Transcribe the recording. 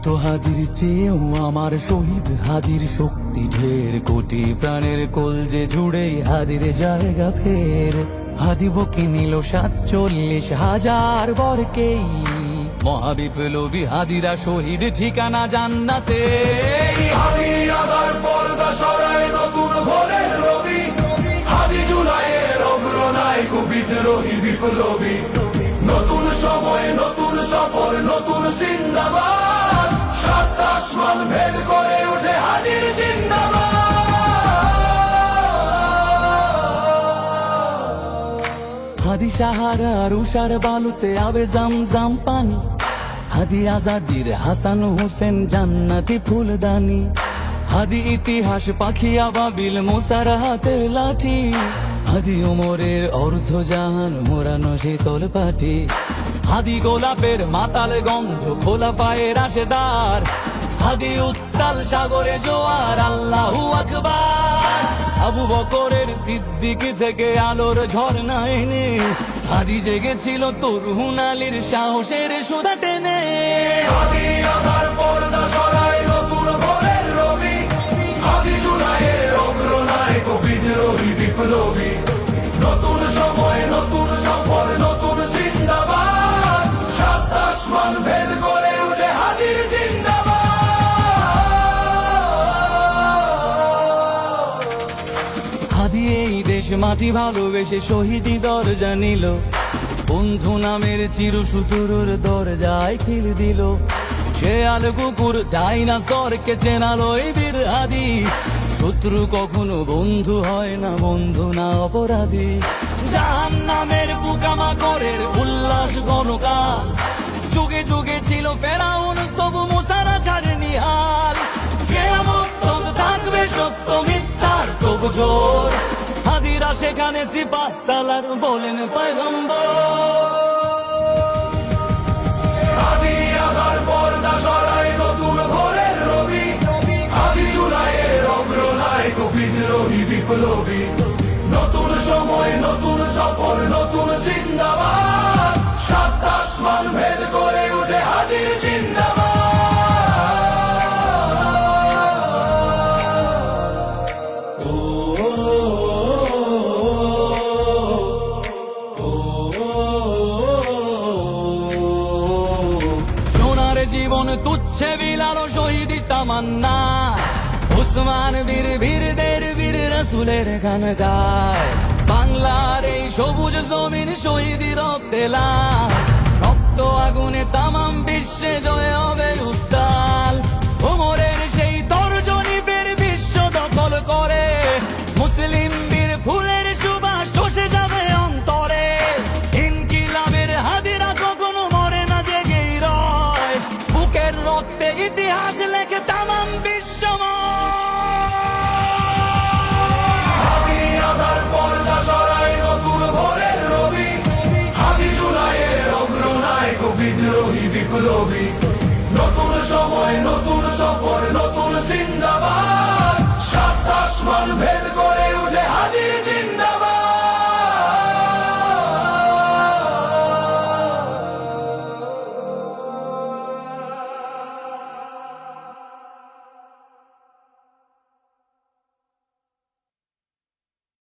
শত হাদির চেয়েও আমার শহীদ হাদির শক্তি ঢের, কোটি প্রাণের কলজে জুড়ে হাদির জায়গা ফের। হাদি বকে নিল 47,000 বরকেই, মহাবিপ্লবী হাদিরা শহীদ, ঠিকানা জান্নাতে। হাদি আবার পর্দা সরায় নতুন ভোরের রবি, হাদি জুলাইয়ের অগ্রনায়ক বিদ্রোহী বিপ্লবী। নতুন সময় নতুন সফর নতুন জিন্দাবাদ, সাত আসমান ভেদ করে ওঠে হাদির জিন্দাবাদ। হাদি সাহারার উষার বালুতে আবে জামজাম পানি, হাদি আজাদির হাসান হোসেন জান্নাতি ফুলদানি। হাদি ইতিহাস পাখি আবাবিল মোসার হাতের লাঠি, হাদি ওমরের অর্ধজাহান মোরানো শীতল পাটি। হাদি গোলাপের মাতাল গন্ধ খোলা পায়ের আশেদার, হাদি উত্তাল সাগরে জোয়ার আল্লাহু আকবার। আবু বকরের সিদ্দিক থেকে আলোর ঝর্ণা এনে, হাদি জেগেছিল তরুণ আলীর সাহসের সুধা টেনে। হাদি আবার পর্দা সরায় নতুন ভোরের রবি, হাদি জুলাইয়ের অগ্রনায়ক বিদ্রোহী বিপ্লবী। নতুন সময় নতুন সফর নতুন জিন্দাবাদ, সাত আসমান ভেদ করে উঠে হাদির জিন্দাবাদ। হাদি এই দেশ মাটি ভালোবেসে শহীদি দরজা নিল, বন্ধু নামের চিরসুতুরুর দরজায় খিল দিল। শেয়াল কুকুর ডাইনাসরকে চেনালো এই বীর হাদি, শত্রু কখনো বন্ধু হয় না, বন্ধু না অপরাধী। জাহান্নামের পোকামাকড়ের উল্লাস গণকাল, যুগে যুগে ছিল ফেরাউন তবু মুসারা ছাড়েনি হাল। কিয়ামত তক থাকবে সত্য মিথ্যার তব জোর, হাদিরা সেখানে সিপাহ সালার বলেন পয়গম্বর। হাদি আবার পর্দা সরায় নতুন ভোরের রবি, হাদি জুলাইয়ের অগ্রনায়ক বিদ্রোহী বিপ্লবী। নতুন সময় নতুন সফর নতুন জিন্দাবাদ, সাত আসমান ভেদ করে উঠে হাদির জিন্দাবাদ। সোনার জীবন তুচ্ছে বিলালো শহীদি তামান্না, উসমান বীর বীরদের বীর রাসূলের গান গায়। বাংলার এই সবুজ জমিন শহীদি রক্তে লাল, রক্ত আগুনে তামাম বিশ্বে জয় হবে উত্তাল। ওমরের সেই তর্জনী বীর বিশ্ব দখল করে, মুসলিম বীর ফুলের সুবাস চষে যাবে অন্তরে। ইনকিলাবের হাদিরা কখনো মরে না, জেগেই রয়, বুকের রক্তে ইতিহাস লেখে তামাম বিশ্বময়। হাদি আবার পর্দা সরায় নতুন ভোরের রবি, হাদি জুলাইয়ের অগ্রনায়ক বিদ্রোহী বিপ্লবী। নতুন সময় নতুন সফর